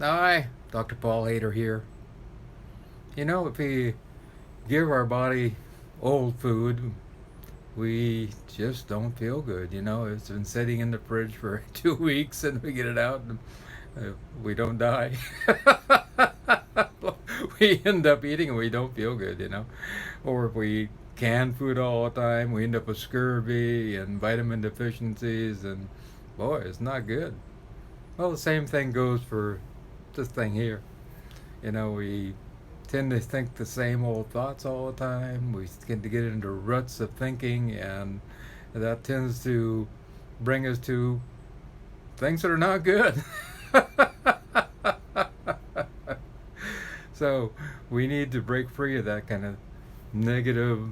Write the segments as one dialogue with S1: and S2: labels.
S1: Hi, Dr. Paul Haider here. If we give our body old food, we just don't feel good. It's been sitting in the fridge for 2 weeks and we get it out and we don't die. We end up eating and we don't feel good. Or if we can food all the time, we end up with scurvy and vitamin deficiencies, and boy, it's not good. Well, the same thing goes for this thing here. We tend to think the same old thoughts all the time. We tend to get into ruts of thinking, and that tends to bring us to things that are not good. So we need to break free of that kind of negative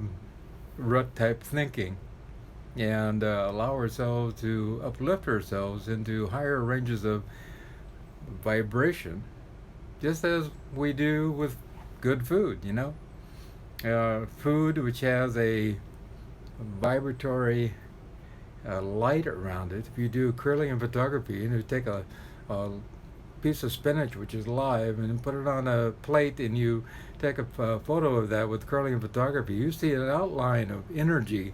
S1: rut type thinking and allow ourselves to uplift ourselves into higher ranges of vibration, just as we do with good food. Food which has a vibratory light around it. If you do Kirlian photography and you take a piece of spinach which is live and put it on a plate and you take a photo of that with Kirlian photography, you see an outline of energy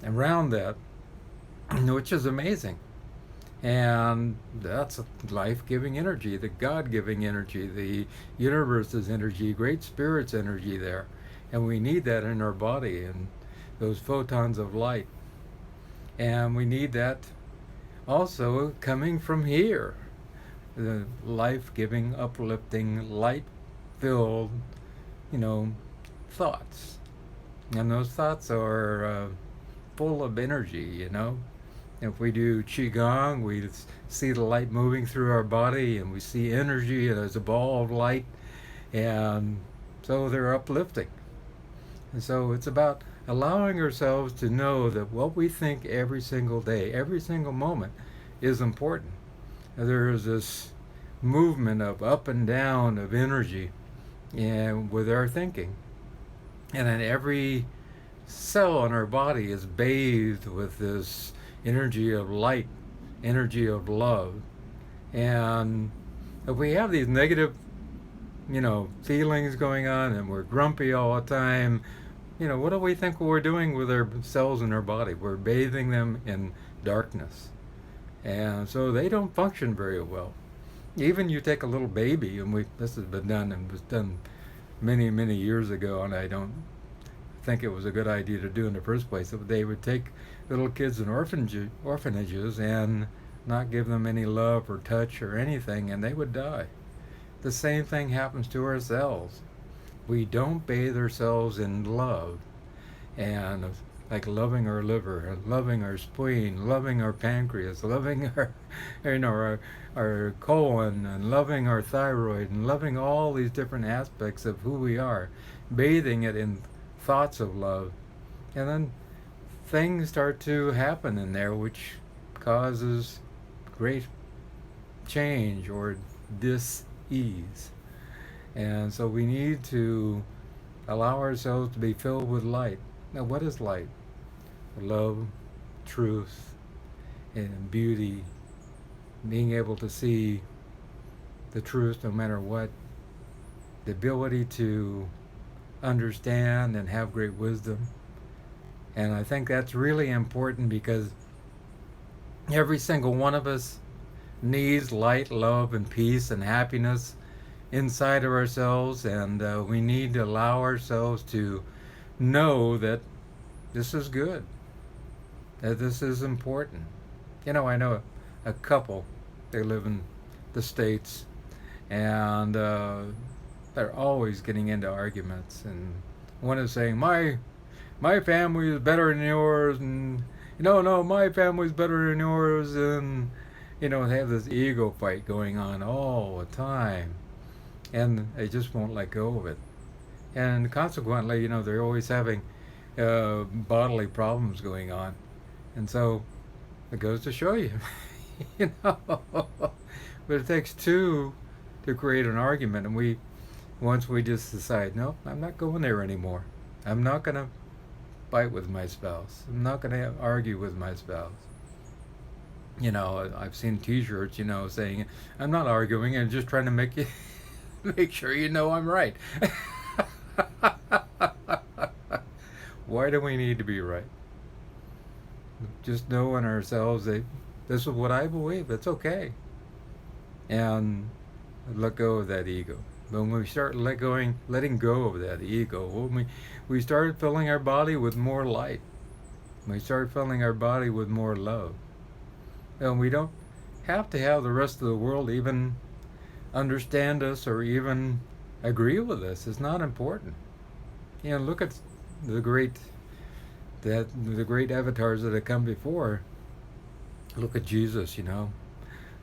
S1: around that, which is amazing. And that's life-giving energy, the God-giving energy, the universe's energy, great spirit's energy there. And we need that in our body, and those photons of light. And we need that also coming from here, the life-giving, uplifting, light-filled, thoughts. And those thoughts are full of energy. If we do Qigong, we see the light moving through our body and we see energy as a ball of light. And so they're uplifting. And so it's about allowing ourselves to know that what we think every single day, every single moment is important. There is this movement of up and down of energy and with our thinking. And then every cell in our body is bathed with this energy of light, energy of love. And if we have these negative, feelings going on and we're grumpy all the time, what do we think we're doing with our cells in our body? We're bathing them in darkness. And so they don't function very well. Even you take a little baby, and this has been done and was done many, many years ago, and I don't think it was a good idea to do in the first place. They would take little kids in orphanages and not give them any love or touch or anything, and they would die. The same thing happens to ourselves. We don't bathe ourselves in love, and like loving our liver, loving our spleen, loving our pancreas, loving our colon, and loving our thyroid, and loving all these different aspects of who we are, bathing it in thoughts of love. And then things start to happen in there which causes great change or dis-ease. And so we need to allow ourselves to be filled with light. Now, what is light? Love, truth, and beauty, being able to see the truth no matter what, the ability to understand and have great wisdom. And I think that's really important because every single one of us needs light, love, and peace and happiness inside of ourselves, and we need to allow ourselves to know that this is good, that this is important. I know a couple, they live in the States, and they're always getting into arguments, and one is saying, my family is better than yours, and no, my family's better than yours, and they have this ego fight going on all the time, and they just won't let go of it. And consequently, they're always having bodily problems going on. And so it goes to show you, but it takes two to create an argument. And once we just decide, no, I'm not going there anymore. I'm not going to fight with my spouse. I'm not going to argue with my spouse. You know, I've seen T-shirts, you know, saying, "I'm not arguing. I'm just trying to make you make sure you know I'm right." Why do we need to be right? Just know in ourselves that this is what I believe. It's okay, and let go of that ego. But when we start letting go of that ego, when we start filling our body with more light, we start filling our body with more love, and we don't have to have the rest of the world even understand us or even agree with us. It's not important. You know, look at the great the great avatars that have come before. Look at Jesus. You know,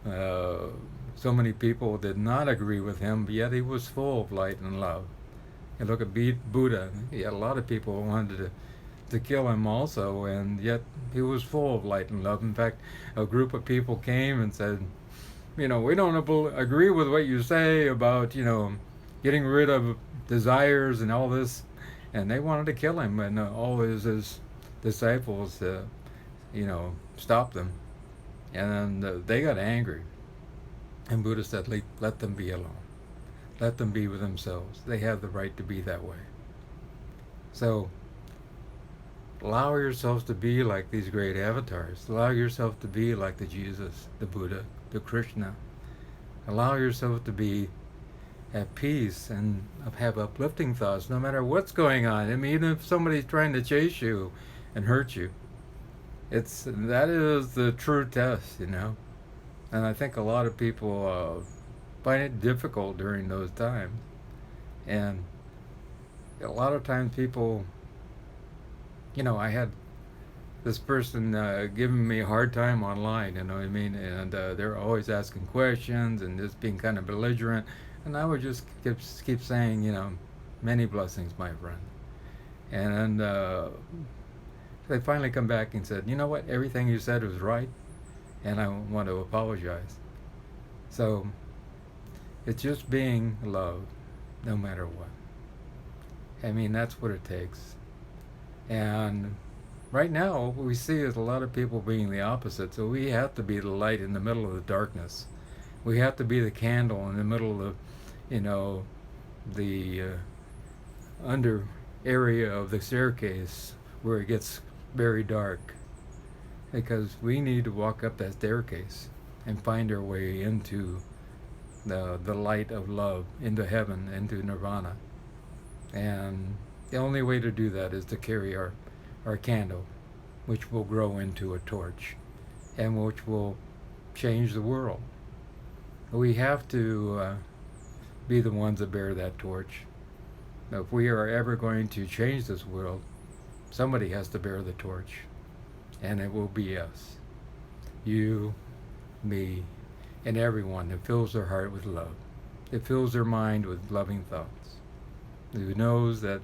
S1: uh, so many people did not agree with him, but yet he was full of light and love. And look at Buddha. He had a lot of people who wanted to kill him also, and yet he was full of light and love. In fact, a group of people came and said, you know, we don't agree with what you say about, you know, getting rid of desires and all this, and they wanted to kill him, and all his disciples, you know, stopped them, and they got angry, and Buddha said, let them be alone, let them be with themselves. They have the right to be that way. So allow yourself to be like these great avatars. Allow yourself to be like the Jesus, the Buddha, the Krishna. Allow yourself to be at peace and have uplifting thoughts no matter what's going on. I mean, even if somebody's trying to chase you and hurt you, that is the true test, you know. And I think a lot of people find it difficult during those times. And a lot of times people, you know, I had this person giving me a hard time online, you know what I mean? And they're always asking questions and just being kind of belligerent. And I would just keep saying, you know, many blessings, my friend. And they finally come back and said, you know what, everything you said was right, and I want to apologize. So it's just being love, no matter what. I mean, that's what it takes. And right now, what we see is a lot of people being the opposite. So we have to be the light in the middle of the darkness. We have to be the candle in the middle of the, you know, the under area of the staircase where it gets very dark. Because we need to walk up that staircase and find our way into the light of love, into heaven, into nirvana. And the only way to do that is to carry our candle, which will grow into a torch and which will change the world. We have to be the ones that bear that torch. If we are ever going to change this world, somebody has to bear the torch, and it will be us. You, me, and everyone who fills their heart with love. It fills their mind with loving thoughts. Who knows that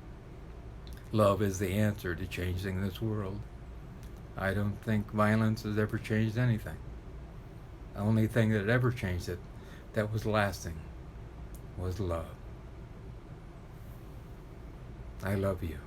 S1: love is the answer to changing this world. I don't think violence has ever changed anything. The only thing that ever changed it, that was lasting, was love. I love you.